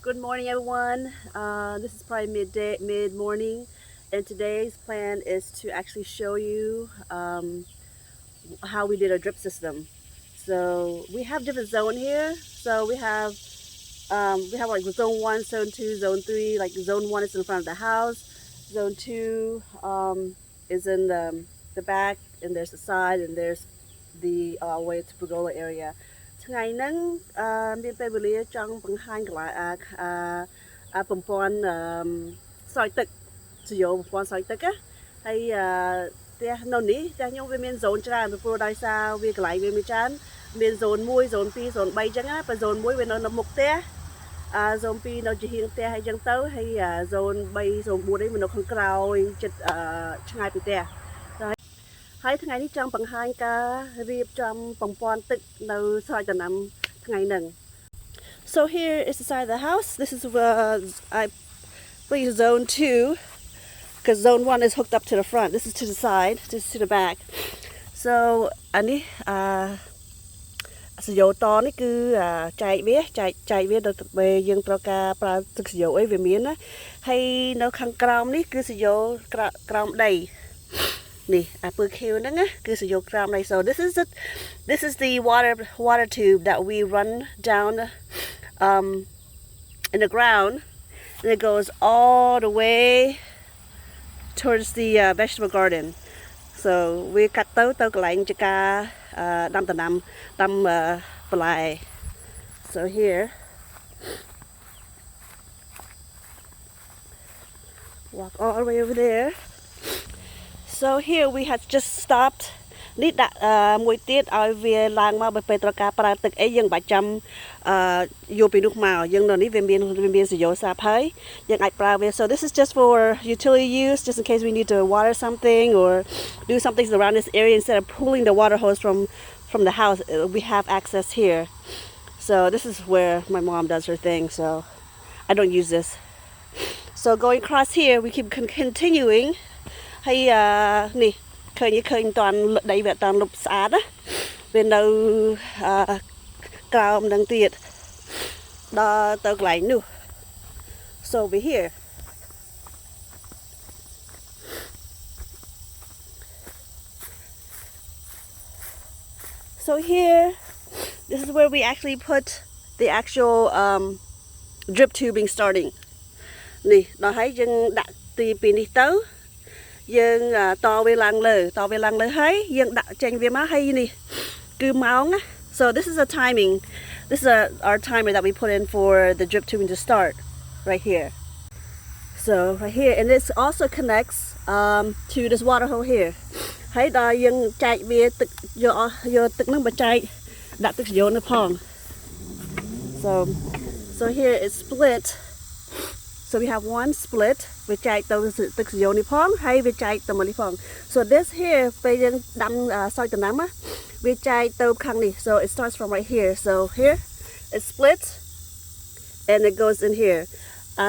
Good morning, everyone. This is probably mid morning, and today's plan is to actually show you how we did our drip system. So we have different zone here. So we have like zone one, zone two, zone three. Like zone one is in front of the house. Zone two is in the back, and there's the side, and there's the way to pergola area. ថ្ងៃហ្នឹងមានពេលវេលាចង់បង្ហាញកន្លែងប្រព័ន្ធស្រោចទឹកសយោប្រព័ន្ធស្រោចទឹកណាហើយផ្ទះនៅនេះផ្ទះខ្ញុំវាមាន zone ច្រើនពីព្រោះដោយសារវាកន្លែងវាមានច្រើនមាន zone 1 zone 2 zone 3អញ្ចឹងណាបើ zone 1វានៅមុខផ្ទះzone 2នៅជាហៀងផ្ទះអីចឹងទៅហើយ zone 3 zone 4នេះវានៅខាងក្រោយចិត្តឆ្ងាយពីផ្ទះហើយថ្ងៃនេះចង់បង្ហាញការរៀបចំប្រព័ន្ធទឹកនៅស្រោចដំណាំថ្ងៃហ្នឹង So here is the side of the house. This is I put zone 2 because zone 1 is hooked up to the front. This is to the side, this is to the back. So អានេះសយោតនេះគឺចែកវាទៅពេលយើងត្រូវការប្រើទឹកសយោអីវាមានណាហើយនៅខាងក្រោមនេះគឺសយោក្រោមដីនេះអាពើខៀវហ្នឹងណាគឺសយោក្រោមដី So this is the water tube that we run down in the ground and it goes all the way towards the vegetable garden. So វាកាត់ទៅកន្លែងចការដាំដំណាំដាំបន្លែ So here walk all the way over there. So here we had just stopped នេះដាក់មួយទៀតឲ្យវាឡើងមកបើពេលត្រូវការប្រើទឹកអីយើងបាច់ចាំយកពីនោះមកយើងនៅនេះវាមានសយោសាបហើយយើងអាចប្រើវា So this is just for utility use just in case we need to water something or do something around this area instead of pulling the water hose from the house we have access here. So this is where my mom does her thing so I don't use this. So going across here we keep continuing ហើយនេះឃើញមិនតាន់ដីវាអត់តាន់លុបស្អាតណាវានៅក្រោមនឹងទៀតដល់ទៅកន្លែងនោះ So over here So here this is where we actually put the actual drip tubing starting នេះដល់ហើយយើងដាក់ទីពីនេះទៅយើងតវាឡើងលើហើយយើងដាក់ចេញវាមកហើយនេះគឺម៉ោងណា So this is a timing this is our timer that we put in for the drip tubing to start right here So right here and this also connects to this water hole here ហើយដល់យើងចែកវាទឹកយកទឹកហ្នឹងមកចែកដាក់ទឹកយោនៅផង So here it's split So we have one split វាចែកទៅទឹកសយោនេះផងហើយវាចែកទៅមកនេះផង So this here ពេលយើងដាំស្រោចដំណាំវាចែកទៅខាងនេះ So it starts from right here So here it splits and it goes in here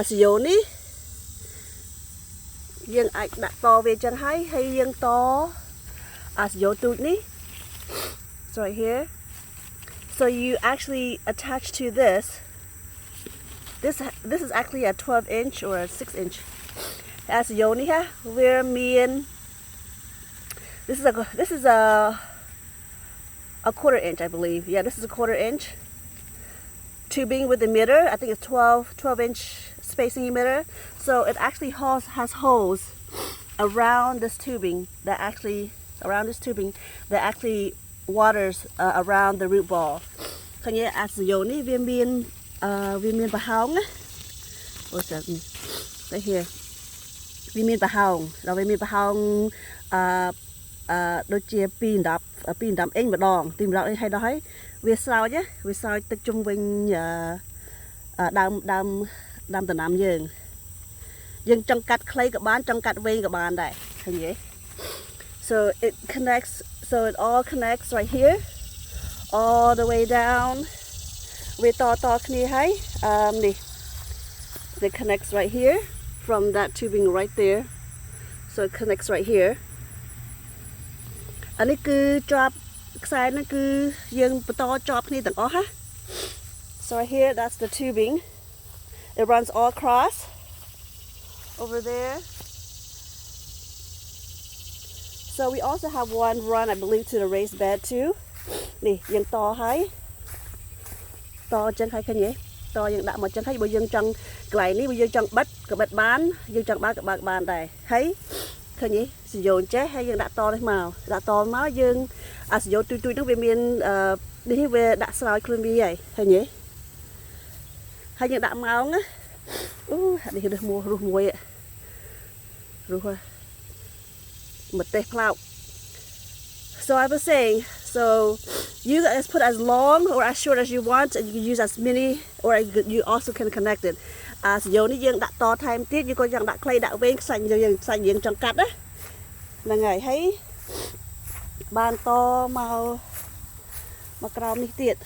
សយោនេះយើងអាចដាក់តវាចឹងហើយយើងតសយោទូចនេះ So right here So you actually attach to This is actually a 12-inch or a 6-inch. As Yoni ha, we're mean. This is a quarter-inch, I believe. Yeah, this is a quarter-inch tubing with the emitter. I think it's 12-inch spacing emitter. So it actually has holes around this tubing that actually waters around the root ball. So yeah, as Yoni, we're mean. វាមានប្រហោងណាអូស្អាតទៅ here វាមានប្រហោងដល់វាមានប្រហោងដូចជា2 10អ៊ីងម្ដងទីម្ដងអីហើយដល់ហើយវាស្រោចទឹកជុំវិញដើមដំណាំយើងចង់កាត់ខ្លីក៏បានចង់កាត់វែងក៏បានដែរឃើញទេ So it all connects right here all the way downវាតគ្នាហើយនេះ it connects right here from that tubing right there so it connects right here អានេះគឺជាប់ខ្សែហ្នឹងគឺយើងបន្តជាប់គ្នាទាំងអស់ណា So right here that's the tubing It runs all across over there. So we also have one run, I believe, to the raised bed too. Nè, dương to hay. To chân hay khơi nhé. To dương đã một chân hay, bây dương chân cái này bây dương chân bắt cái bật bán, dương chân bán cái bàn này, thấy khơi nhé. Sử dụng chế hay dương đã to đấy màu, đã to máu dương, sử dụng tui nó về miền đi về đã sỏi khuôn vi vậy, khơi nhé. Hay dương đã máu á, đi được mua vậy, rồi một tê cloud. So I was saying, so you guys put as long or as short as you want, and you can use as many, or you also can connect it. Sử dụng những đã to time tiết, như con đã clay đã bên xanh những trong cắt á, là ngày thấy bàn to màu cào ní tiết,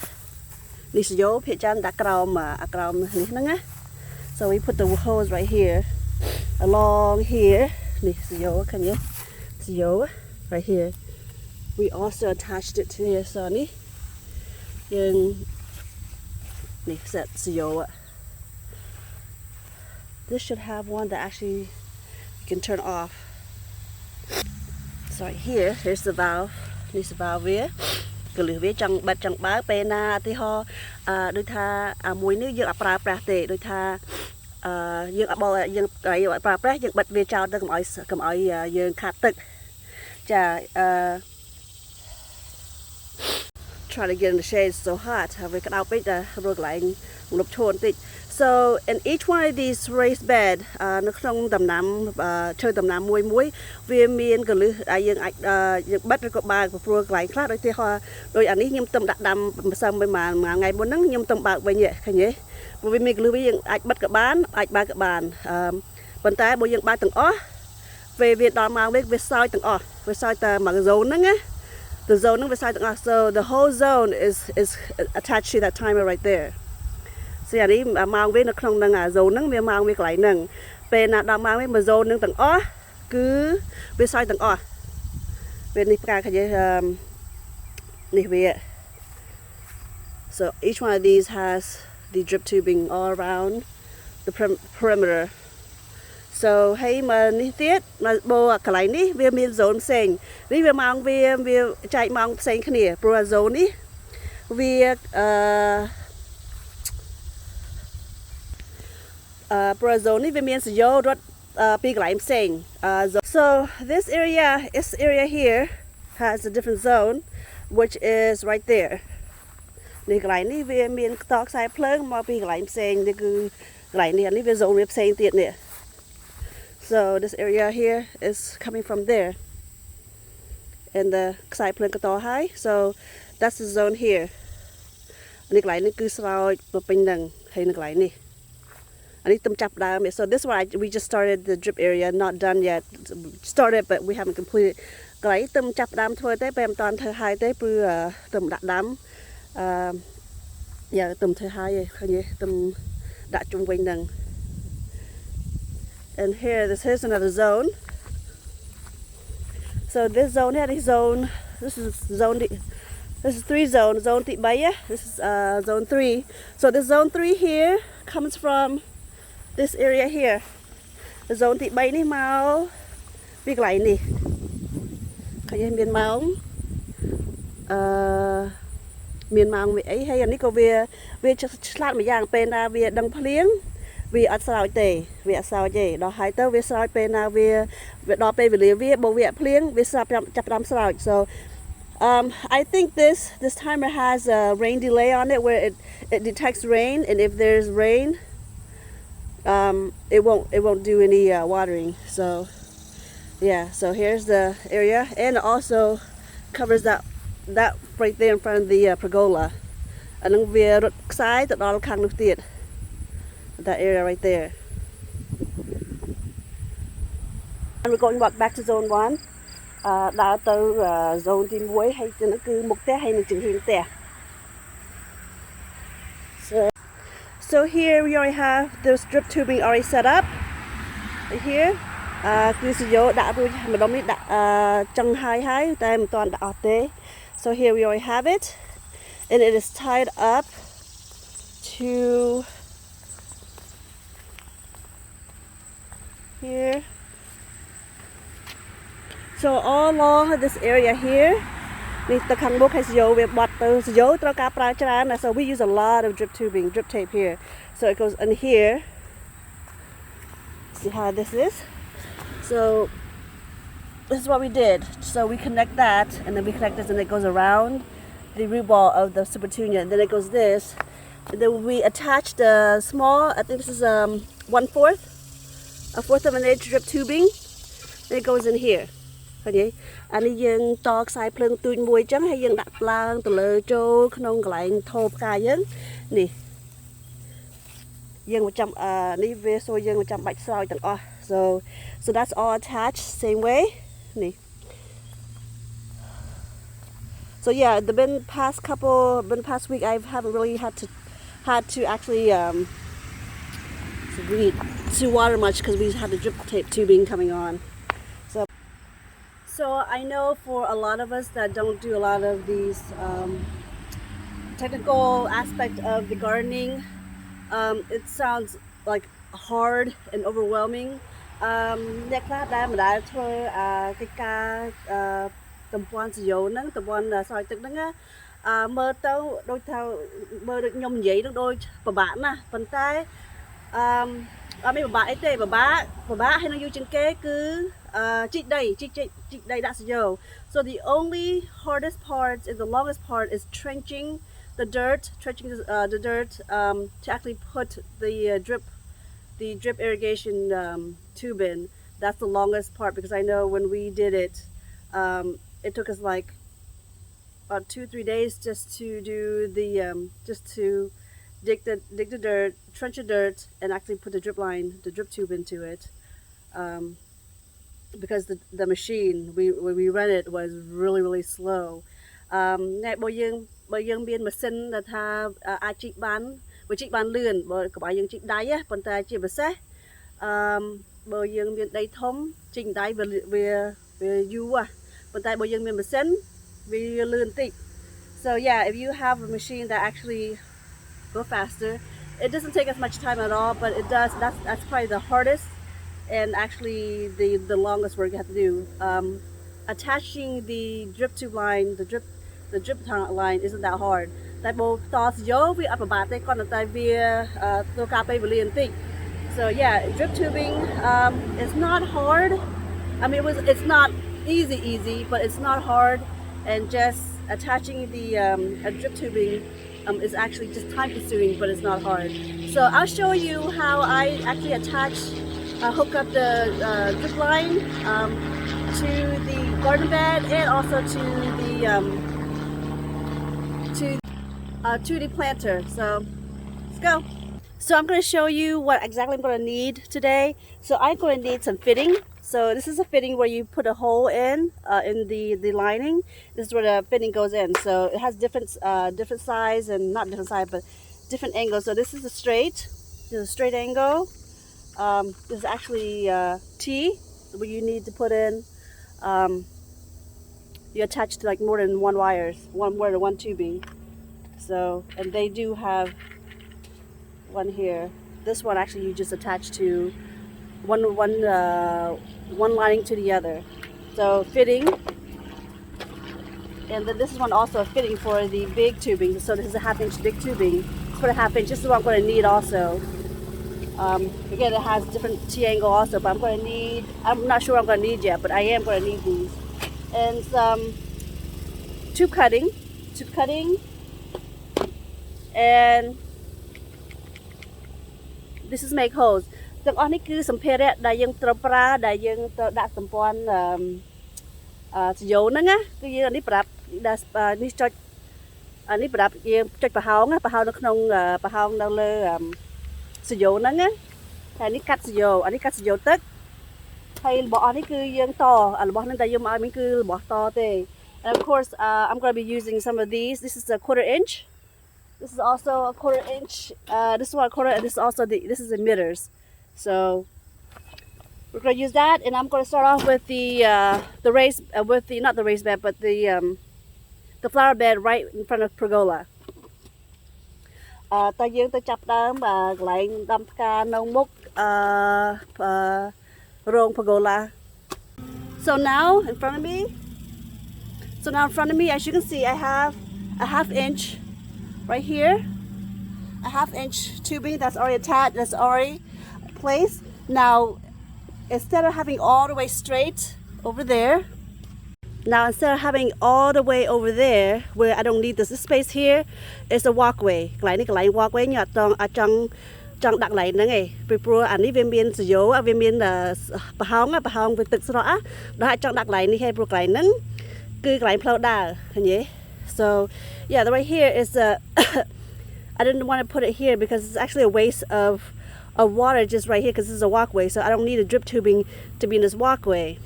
ní sử dụng phía trên đã cào mà cào ní nâng á. So we put the hose right here, along here, ní sử dụng cái nhé, sử dụng right here. We also attached it to here, so ní set sử. This should have one that actually you can turn off. So right here, here's the valve. This the valve here. Cái lưỡi trong bật trong bá pena thì họ đôi tha muối nước dương áp ra tệ đôi tha dương áp bò dương cái áp ra dương bật về trao cầm ỏi dương khát tực chả try to get in the shade, it's so hot. We can outbait the road line ngập trôn tịt. So in each one of these raised bed, nó không tầm nắm chơi tầm nắm muối vì miền cái lưỡi dương bắt được ba của road line khác đôi thì họ đôi anh ấy nhâm tầm đặt đầm xong mà ngày bốn nắng nhâm tầm bạc vậy nhỉ, cái nhỉ? Vì mình lưỡi dương bắt cái bán, ba cái bàn, bàn tay bôi dương ba tầng ó, về Việt Nam mang về soi tầng ó, về soi tờ mà dấu nắng á. The zone beside the so the whole zone is attached to that timer right there. So yeah, đi mang về nó không năng zone nâng về mang về cái nâng, về nãy đang mang về mà zone nâng tầng ó cứ beside tầng ó. Về này cái gì này về. So each one of these has the drip tubing all around the perimeter. So hay mà ní tiết mà bò cái này ní về miền zone sen, ní về mang về chạy mang sen cái này, pro zone ní về pro zone ní về miền sử dụng rất pi cái này sen. So this area here has a different zone, which is right there. Ní cái này ní về miền tóc sai plug mà pi cái này sen, ní cứ cái này ní về zone về sen tiết nè. So this area here is coming from there, and the side plan kato high. So that's the zone here. Anh cái này cứ sao bình đẳng hay cái này. Anh tâm chập đam. So this one we just started the drip area, not done yet. Started but we haven't completed. Cái này tâm chập đam thôi tới bèm toàn thời hai tới bư tâm đặt đám. Tâm thời hai cái gì tâm đặt chung quanh đằng. And here, here's another zone. So this zone here, this is 3 zones. Zone tị bay, this is zone 3. So this zone 3 here comes from this area here. The zone tị bay ní màu biết lại nè. Cái gì miền màu? Miền màu ấy hay là ní có về chát mà giang bên là về đằng phliếng. Vì ở sao tệ, vì ở sao vậy, đó hai tớ vì sao bên nào vì đó bên vì lý bộ việc phliếng vì sao chập đám sao. So I think this timer has a rain delay on it where it detects rain, and if there's rain, it won't do any watering. So yeah, so here's the area, and it also covers that right there in front of the pergola. And then we side that all kind of did. That area right there. And we're going back to zone 1. Đã tới zone team muối hay nó cứ một té hay nó chừng hiện té. So here we already have the strip tubing already set up. Right here. Cứ sử dụng đã rồi mà đồng ý đã chân hai tại mình toàn đã tế. So here we already have it, and it is tied up to So all along this area here នេះទៅខាងមុខហើយសយោវាបត់ទៅសយោត្រូវការប្រើច្រើនណា so we use a lot of drip tubing drip tape here so it goes in here see how this is so this is what we did so we connect that and then we connect this and it goes around the root ball of the super tunia and then it goes this and then we attach the small I think this is 1/4 a fourth of an inch drip tubing and it goes in hereឃើញទេអានេះយើងតខ្សែភ្លើងទូចមួយអញ្ចឹងហើយយើងដាក់ឡើងទៅលើចូលក្នុងកន្លែងថោផ្កាយើងនេះយើងចាំនេះវាសូយើងចាំបាច់ស្រោចទាំងអស់ so that's all attached same way នេះ so yeah the past week I haven't really had to actually to water much because we had the drip tape tubing coming on So I know for a lot of us that don't do a lot of these technical aspect of the gardening, it sounds like hard and overwhelming. អ្នកខ្លះដែលមិនដែលធ្វើកិច្ចការតំពាន់សយោហ្នឹងតំពាន់ស្រោចទឹកហ្នឹងមើលទៅដូចថាមើលដូចខ្ញុំនិយាយនឹងដូចពិបាកណាស់ប៉ុន្តែអត់មានពិបាកអីទេពិបាកហើយនឹងយូរជាងគេគឺជីកដីដាក់សយោ so the only hardest part and the longest part is trenching the dirt to actually put the drip irrigation tube in. That's the longest part because I know when we did it it took us like about 2-3 days just to do the just to dig the dirt, trench the dirt and actually put the drip tube into it because the machine when we ran it was really slow បើយើងមានម៉ាស៊ីនដែលថាអាចជីកបានវាជីកបានលឿនបើកុំឲ្យយើងជីកដៃប៉ុន្តែជាពិសេសបើយើងមានដីធំជីកដៃវាយូរប៉ុន្តែបើយើងមានម៉ាស៊ីនវាលឿនតិច so yeah if you have a machine that actually go faster it doesn't take as much time at all but it does that's probably the hardest and actually the longest work you have to do attaching the drip tube line the drip line isn't that hard តែបើតសយោវាអត់ពិបាកទេគាត់តែវាត្រូវការពេលវេលាបន្តិច so yeah drip tubing is not hard I mean it's not easy but it's not hard and just attaching the drip tubing is actually just time consuming but it's not hard so I'll show you how I actually hook up the drip line to the garden bed and also to the planter so let's go so I'm going to show you what exactly I'm going to need today so I'm going to need some fitting so this is a fitting where you put a hole in the lining this is where the fitting goes in so it has different size and not different size but different angles so this is a straight angle this is actually T where you need to put in you attach to like more than one tubing so and they do have one here this one actually you just attach to one lining to the other so fitting and then this is one also a fitting for the big tubing so this is a 1/2 inch big tubing for the 1/2 inch this is what I'm going to need also again it has different T angle also but I'm not sure I'm going to need yet but I am going to need these and some tube cutting and this is make holes ទាំងអស់នេះគឺសម្ភារៈដែលយើងត្រូវប្រើដែលយើងត្រូវដាក់សម្ព័ន្ធសយោហ្នឹងណាគឺយើងនេះប្រាប់នេះចុចនេះប្រាប់យើងចុចប្រហោងនៅក្នុងប្រហោងនៅលើសយោហ្នឹងណាហើយនេះកាត់សយោអានេះកាត់សយោទឹកហើយរបស់អស់នេះគឺយើងតរបស់ហ្នឹងតែយើងមកឲ្យមិញគឺរបស់តទេ and of course I'm going to be using some of these this is a 1/4 inch this is also a 1/4 inch this is 1/4 and this is also this is emitters so we're going to use that and I'm going to start off with the raised not the raised bed but the flower bed right in front of pergola តើយើងទៅចាប់ដើមកន្លែងដាំផ្កានៅមុខរោង pergola So now in front of me, as you can see, I have a 1/2 inch right here, a 1/2 inch tubing that's already attached, that's already placed. Now, instead of having all the way straight over there, where I don't need this space here, is a walkway. Cái này walkway nhờ trong đặt lại nữa nghe. Vì pro anh ấy viên biên sử dụng, viên biên là bà hông với tự rõ. Đó trong đặt lại này hay pro cái nâng cứ cái flow đà nhé. So yeah, right here is I didn't want to put it here because it's actually a waste of water just right here because this is a walkway. So I don't need a drip tubing to be in this walkway.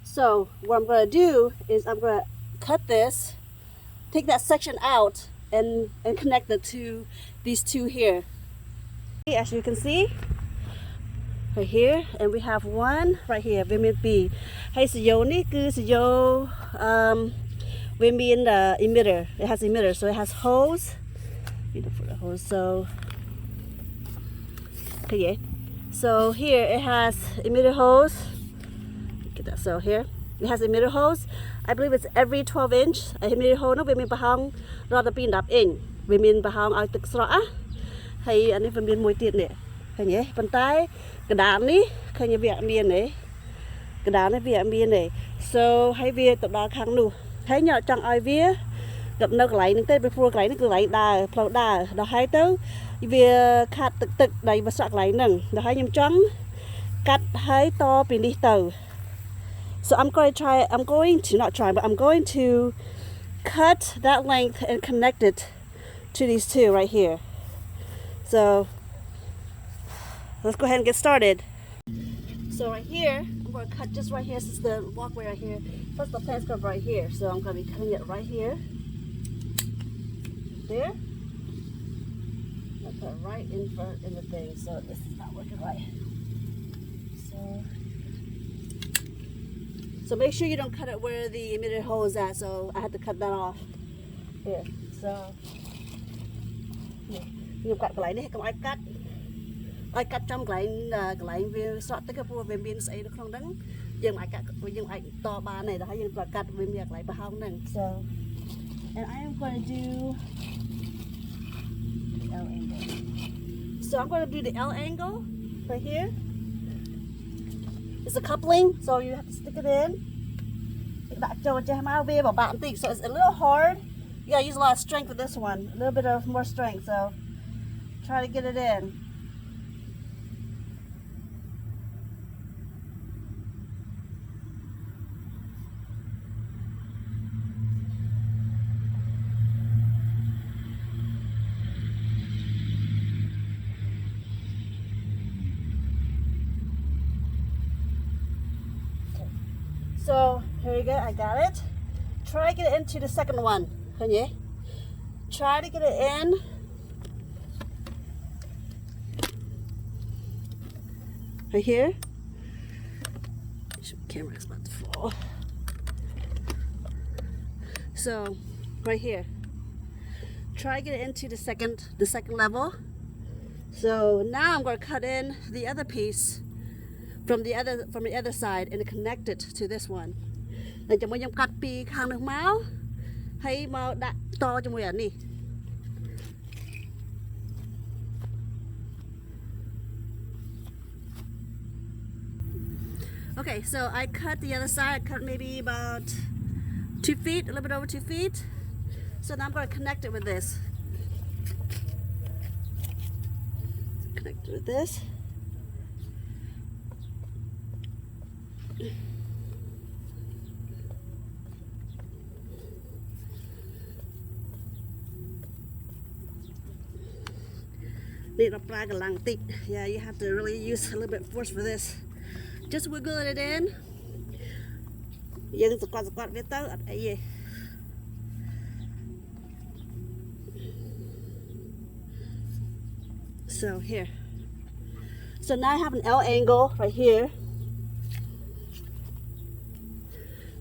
So what I'm going to do is I'm going to cut this, take that section out, and connect it to these two here. As you can see, right here, and we have one right here, vitamin B. Hay sử dụng ní cứ sử dụng vitamin emitter. It has emitter, so it has hose. You know, for the hose. So okay, so here it has emitter hose. Get that. So here it has emitter hose. I believe it's every 12 inch. Emitter hose nó vitamin bahang rather pin đập in. Vitamin bahang aoទឹកស្រក់ ហើយអានេះវាមានមួយទៀតនេះឃើញទេប៉ុន្តែកណ្ដាលនេះឃើញវាអត់មានទេកណ្ដាលនេះវាអត់មានទេ so ហើយវាទៅដល់ខាងនោះហើយញ៉ាំចង់ឲ្យវាgặpនៅកន្លែងនេះទេពីព្រោះកន្លែងនេះគឺកន្លែងដើរផ្លូវដើរដល់ហើយទៅវាខាត់ទឹកដីវាស្រក់កន្លែងហ្នឹងដល់ហើយខ្ញុំចង់កាត់ហើយតពីនេះទៅ so I'm going to cut that length and connect it to these two right here. So let's go ahead and get started. So right here, I'm going to cut just right here. This is the walkway right here. First the plant's going right here. So I'm going to be cutting it right here. There. I'll put it right in front in the thing. So this is not working right. So make sure you don't cut it where the emitter hole is at. So I had to cut that off. Here. So nhưng cắt cái này không ai cắt trong cái về sọt tất cả phụ về miền xây nó không đắng nhưng ai cắt nhưng ai to ba này đó nhưng phải cắt về miệng lại bà hông nè so and I am going to do the L angle. So I'm going to do the L angle right here. It's a coupling, so you have to stick it in. So it's a little hard. You gotta use a lot of strength with this one. A little bit of more strength, so try to get it in. So here you go, I got it. Try to get it into the second one. Try to get it in. Right here. Camera is about to fall. So right here. Try to get it into the second level. So now I'm going to cut in the other piece from the other side and connect it to this one. Để cho mình cắt pi khang nước máu hay mà đặt to cho mình đi. Okay, so I cut the other side. I cut maybe about 2 feet, a little bit over 2 feet. So now I'm going to connect it with this. Connect it with this. Yeah, you have to really use a little bit of force for this. Just wiggle it in. So here. So now I have an L angle right here.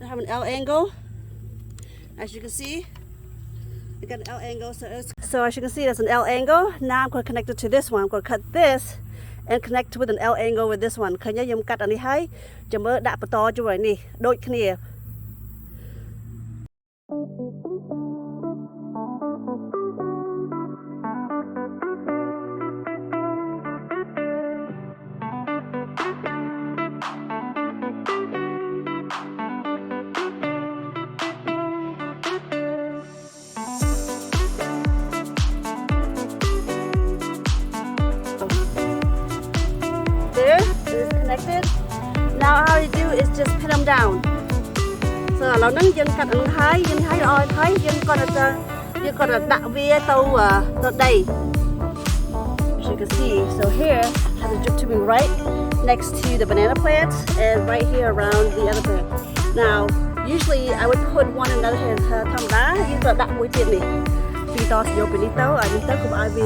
I have an L angle. As you can see, I got an L angle. So as you can see, that's an L angle. Now I'm going to connect it to this one. I'm going to cut this and connect with an L angle with this one ឃើញខ្ញុំកាត់អានេះហើយចាំមើលដាក់បន្តជួយនេះដូចគ្នា There, it is connected. Now all you do is just pin them down. So ឥឡូវហ្នឹងយើងកាត់នឹងហើយយើងឲ្យហើយយើងគាត់ដាក់វាទៅដី As you can see, so here has a drip tubing right next to the banana plant and right here around the other plant. Now, usually I would put one another here ធម្មតាយើងក៏ដាក់មួយទៀតនេះពីតយកពីនេះទៅឲ្យនេះទៅកុំឲ្យវា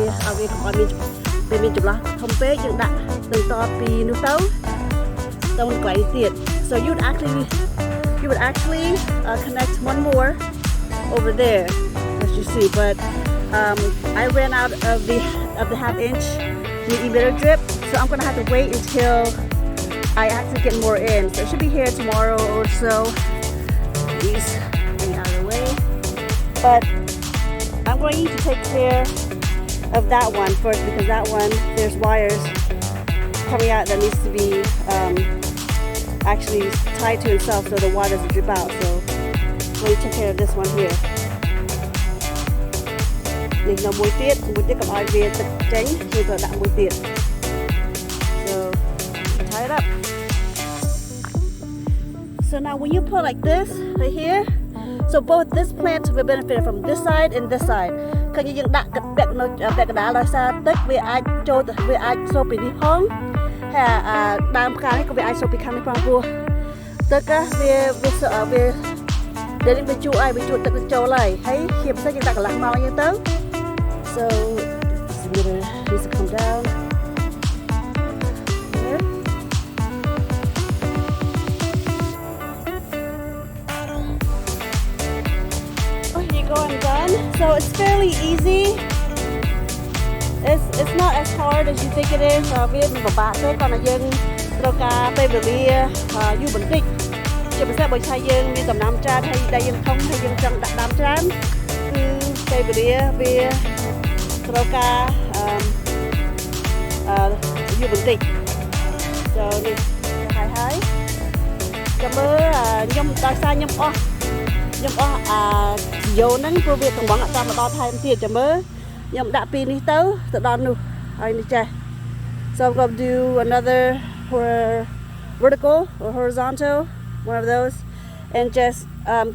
មានចម្លាស់ធំពេកយើងដាក់ទៅតពីនោះទៅកន្លែងទៀត so you would actually connect one more over there as you see, but I ran out of the half-inch millimeter drip, so I'm gonna have to wait until I actually get more in. So it should be here tomorrow or so. These getting out of the way, but I'm going to take care of that one first because that one there's wires coming out that needs to be actually tied to itself so the water doesn't drip out. So I'm going to take care of this one here. នេះនៅមួយទៀតកុំឲ្យវាទឹកចេញគឺក៏ដាក់មួយទៀត so tie it up. So now when you put like this right here, so both this plant will benefit from this side and this side. ឃើញយើងដាក់ពាក់នៅពាក់កណ្ដាលដោយសារទឹកវាអាចសូមពីនេះផងហើយដើមផ្កានេះក៏វាអាចសូមពីខាងនេះផងព្រោះទឹកវាដែលវាជក់ឲ្យវាជក់ទឹកចូលហើយជាពិសេសយើងដាក់កន្លះម៉ោងហ្នឹងទៅ so this meter needs to come down here. Oh, here you go, I'm done. So it's fairly easy. It's not as hard as you think it is. វាមិនពិបាកទេគ្រាន់តែយើងត្រូវការពេលវេលាយូរបន្តិចជាពិសេសបើថាយើងមានដំណាំច្រើនហើយដែលយើងធំហើយយើងចង់ដាក់ដាំច្រើនគឺពេលវេលាវាត្រូវការយូរបន្តិច so នេះហើយចាំមើលខ្ញុំដោយសារខ្ញុំអស់យោហ្នឹងព្រោះវាកំងអត់តាមដល់ថែមទៀតចាំមើលខ្ញុំដាក់ពីនេះទៅដល់នោះហើយនេះចេះ so I'm going to do another vertical or horizontal, one of those, and just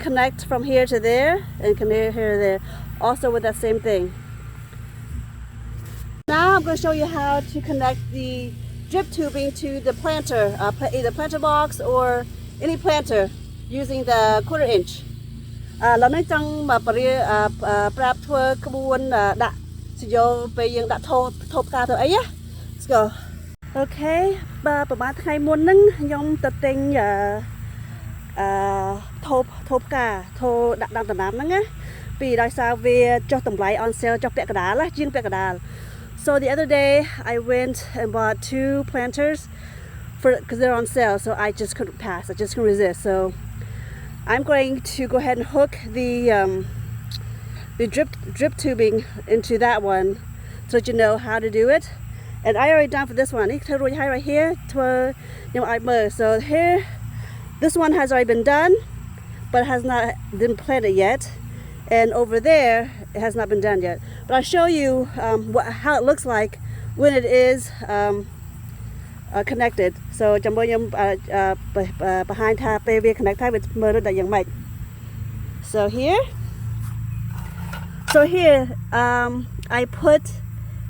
connect from here to there and connect here to there, also with that same thing. Now I'm going to show you how to connect the drip tubing to the planter, either planter box or any planter using the 1/4 inch. ឡើយនេះចង់ប្រាប់ធ្វើក្បួនដាក់សយោពេលយើងដាក់ថោផ្កាទៅអីណា Let's go. Okay ប្រហែលថ្ងៃមុនហ្នឹងខ្ញុំទៅទិញថោផ្កាថោដាក់ដាំដំណាំហ្នឹងណាពីដោយសារវាចុះតម្លៃ on sale ចុះពាក់កណ្ដាលជាងពាក់កណ្ដាល So the other day I went and bought 2 planters because they're on sale, so I just couldn't pass. I just couldn't resist. So I'm going to go ahead and hook the drip tubing into that one so that you know how to do it. And I already done for this one. Right here, so here, this one has already been done, but has not been planted yet. And over there, it has not been done yet. But I'll show you how it looks like when it is connected. So behind connect with So here, I put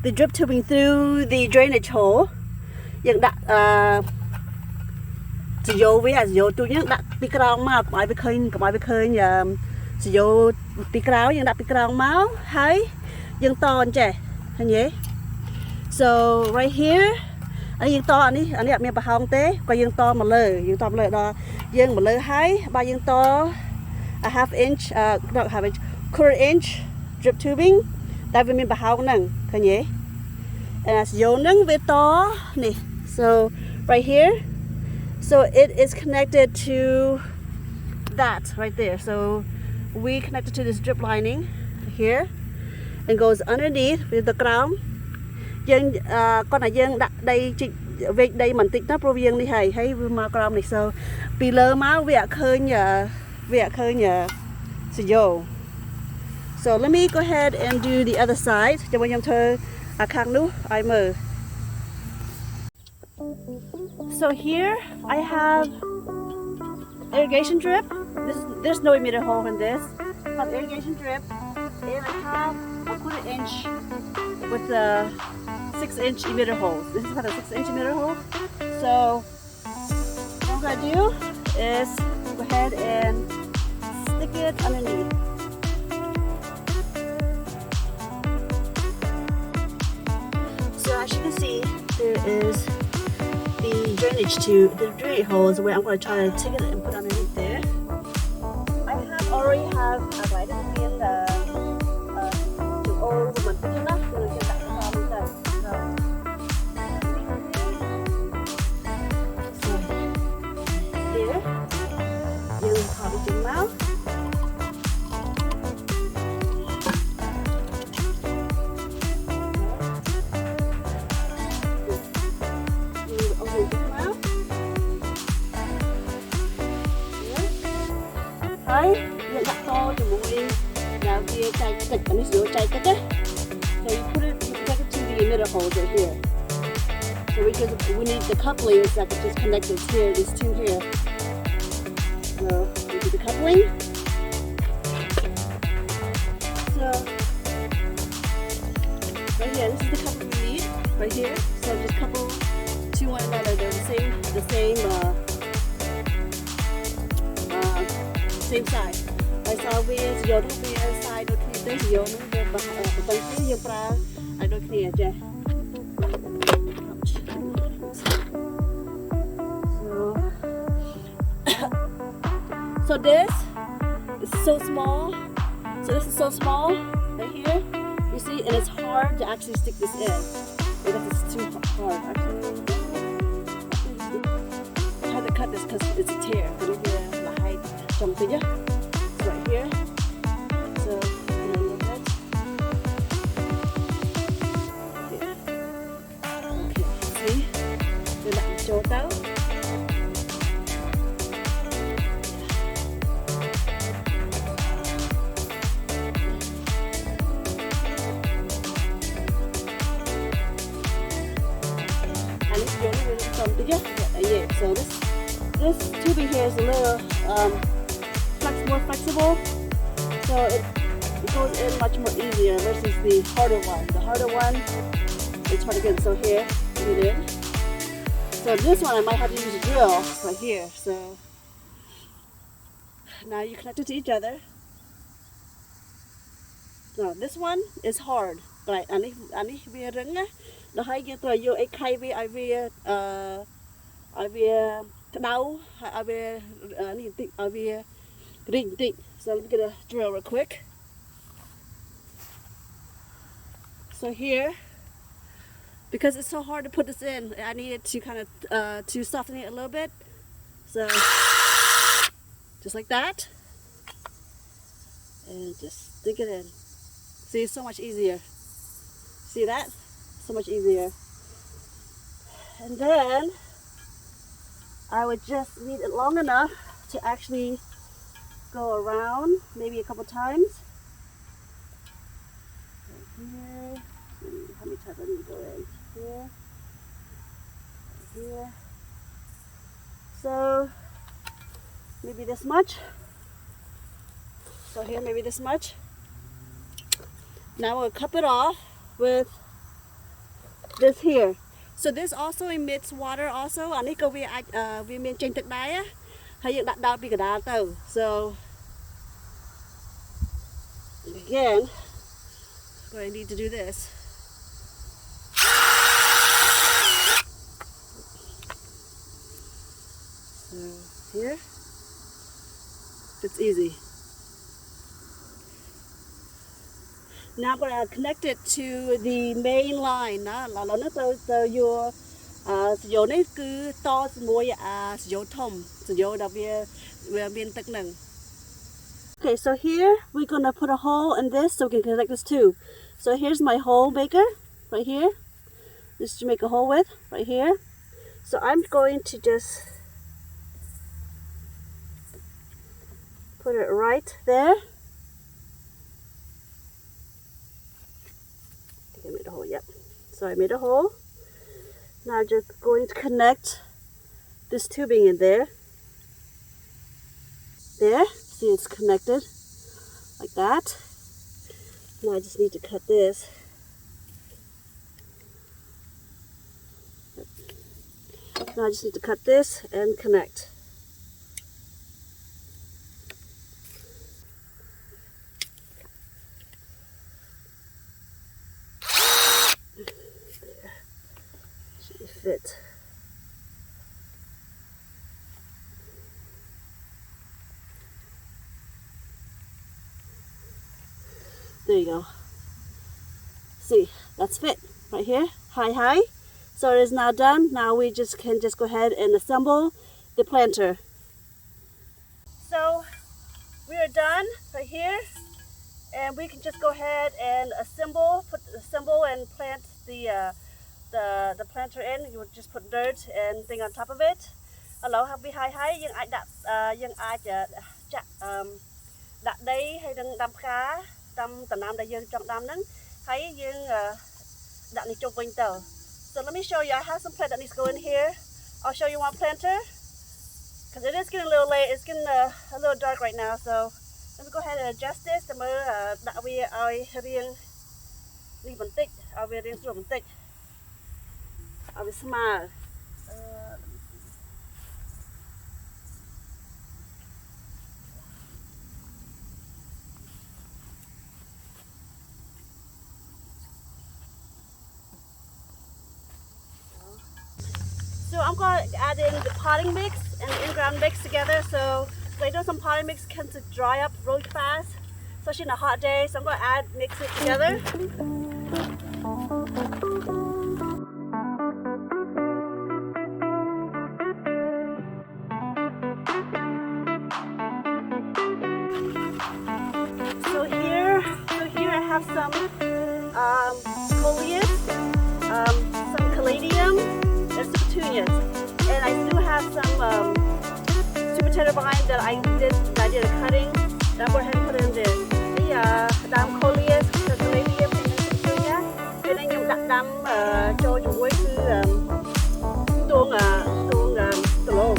the drip tubing through the drainage hole. យើងដាក់សយោវាសយោទូយើងដាក់ពីក្រោមមកកុំឲ្យវាឃើញសយោពីក្រោយយើងដាក់ពីក្រោមមកហើយយើងតអញ្ចេះឃើញទេ So right here យើងតអានេះអត់មានប្រហោងទេក៏យើងតមកលើដល់យើងមកលើហើយបើយើងត a half inch not half inch 1/4 inch drip tubing តែវាមានប្រហោងហ្នឹងឃើញទេ and that's yo nung with to nè. So right here, so it is connected to that right there. So we connected to this drip lining here and goes underneath with the ground. យើងគាត់ថាយើងដាក់ដីជីកវែកដីបន្តិចណាព្រោះវានេះហើយវាមកក្រោមនេះ so ពីលើមកវាអត់ឃើញសយោ so let me go ahead and do the other side ចាំខ្ញុំធ្វើខាងនោះឲ្យមើល so here I have irrigation drip. There's no emitter hole in this. I have irrigation drip and I have a 1/4 inch with the 6-inch emitter hole. This is about a 6-inch emitter hole. So what I'm gonna do is go ahead and stick it underneath. So as you can see, there is the drainage holes where I'm going to try to take it and put underneath there. I already have a vitamin in the old one. So here, you probably do now. Thấy những đặt to thì mỗi là kia chai kịch và nó sửa chai kịch á, so you put it to the emitter hole right here. So we need the couplings that are just connected here, these two here. So we do the coupling. So right here, this is the coupling we need right here. So just couple to one another. They're the same size. Tại sao vì dầu nó vì size đôi khi tới dầu nó về bằng tầng thứ dầu pra đôi khi chứ. So this is so small. So this is so small right here. You see, and it's hard to actually stick this in because it's too hard. Actually, I have to cut this because it's a tear. Something, yeah. It's right here. So, you know, look at here. Okay, see? Đưa lại một chỗ tao. And it's really something, yeah. Yeah. So this tubing here is a little more flexible, so it goes in much more easier versus the harder one. The harder one, it's hard to get. So here, get it in. So this one I might have to use a drill right here. So now you connect it to each other. Now this one is hard, but I need we rung á. Nó hay cái tôi vô cái khay vi ai vi đau ai vi ring. So let me get a drill real quick. So here, because it's so hard to put this in, I needed to kind of to soften it a little bit. So just like that, and just stick it in. See, it's so much easier. See that? So much easier. And then I would just leave it long enough to actually go around maybe a couple times. Right here. How many times I need to go in? Here. Right here. So maybe this much. So here, maybe this much. Now we'll cup it off with this here. So this also emits water also. Anh ấy có vi miền trên thực đáy á. Hay dựng đặt đào bị cả đá tàu. So again, I need to do this. So here, it's easy. Now I'm going to connect it to the main line. Đó là nó từ vô sử dụng này cứ to mùi sử dụng thông sử dụng đặc biệt biên tắc nâng. Okay, so here we're gonna put a hole in this so we can connect this tube. So here's my hole maker right here. This is to make a hole with right here. So I'm going to just put it right there. I think I made a hole, yep. So I made a hole. Now I'm just going to connect this tubing in there. There, see it's connected like that. Now I just need to cut this. Now I just need to cut this and connect. There. Should fit. There you go. See, that's fit right here, high. So it is now done. Now we can go ahead and assemble the planter. So we are done right here, and we can just go ahead and assemble and plant the planter in. You would just put dirt and thing on top of it. Hello, happy high. Nhưng ai đặt đây hay đâm cá đâm tầm nam đại dương trong đâm nắng thấy dương đặt này trong quanh tàu. So let me show you. I have some plant that needs to go in here. I'll show you one planter because it is getting a little late. It's getting a little dark right now. So let me go ahead and adjust this. Để mới đặt riêng đi một tích, riêng xuống một tích, smile. So I'm going to add in the potting mix and the in-ground mix together. So later some potting mix tends to dry up really fast, especially in a hot day. So I'm going to mix it together. So here I have some coleus, some caladium, and some petunias, and I still have some super tender vine that I did a cutting. Now go ahead and put it in there. The đám coleus, the caladium, and the petunia. Cái này dùng đám cho dùng với tuồng lồng. Go.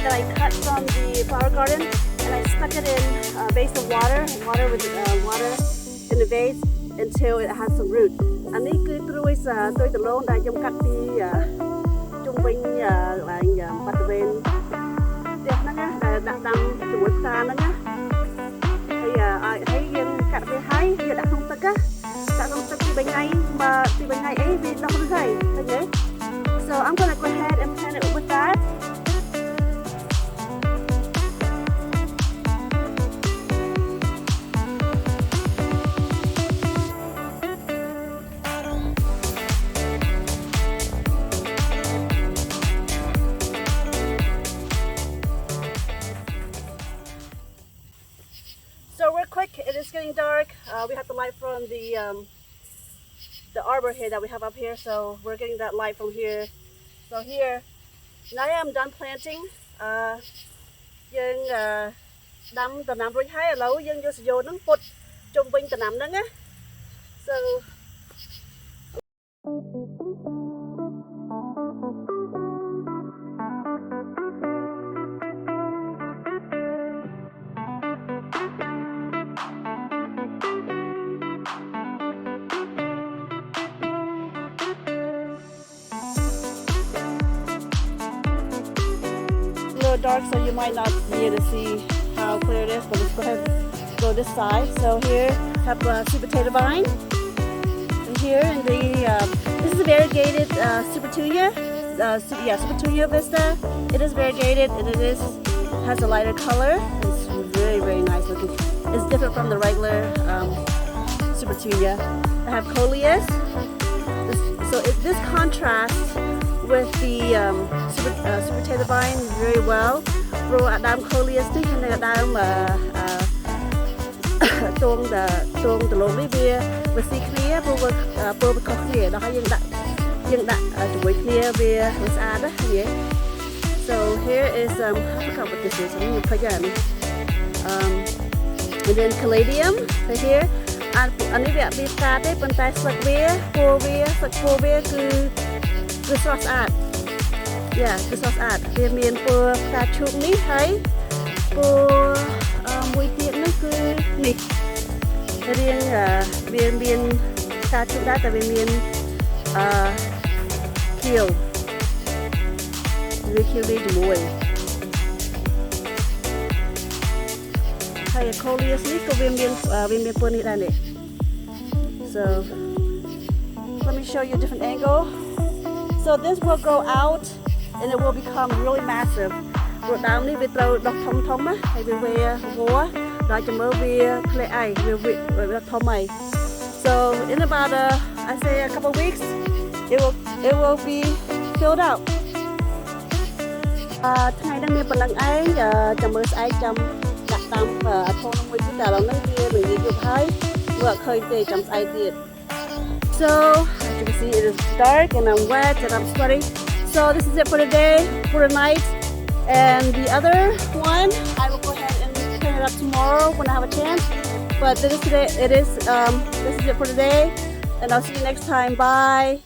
That I cut from the flower garden, and I stuck it in a vase of water water in the vase until it has some root. Anh ấy cứ tôi từ lâu đã dùng cắt đi chung quanh lại bắt bên đẹp nó nhá, đặt đâm từ một xa nó nhá. Thì thấy cắt về hay giờ đã không tắc đi bên ngay ấy vì nó không thấy nhé. So I'm gonna go ahead and plant it with that. So real quick, it is getting dark. We have the light from the the arbor here that we have up here, so we're getting that light from here. So here, now I am done planting. Dương đâm tầm nằm rồi hay là lâu dương vô nó phụt chung quanh tầm nằm đó á. So dark, so you might not be able to see how clear it is, but let's go ahead and go this side. So here have a sweet potato vine, and here in the this is a variegated sweet petunia, sweet petunia vista. It is variegated and it has a lighter color. It's very nice looking. It's different from the regular sweet petunia. I have coleus. This contrasts with the sweet potato vine very well. Pro Adam coleus this and Adam tuông the lonely beer with see clear pro clear đó dương đặt chuối clear beer with add here. So here is I forgot what this is. I'm gonna put it and then caladium right here. Anh ấy bị cắt đấy, bên tay sạc beer, for beer cứ sauce ad. Yeah, cứ sauce ad. Về miền của cà chua ní thấy của mùi tiện nó cứ nị. Riêng miền cà chua đã tại vì miền kiều. Vì kiều đi cho mùi. Hay coleus ní có về miền của ní đây nè. So let me show you a different angle. So this will grow out and it will become really massive. Rồi đào ní về trâu đọc thông á, hay về vua, đó cho mơ về play ai, về đọc thông mày. So in about I say a couple weeks, it will be filled out. Ngày đang miền Bắc Lăng ấy, cho mơ ai chăm đặt tam thôn nông nghiệp ta lòng nông kia mình đi chụp thấy, vợ khơi tê chăm ai tiệt. So as you can see, it is dark and I'm wet and I'm sweaty. So this is it for today, for the night. And the other one, I will go ahead and clean it up tomorrow when I have a chance. But this is it for today. And I'll see you next time. Bye.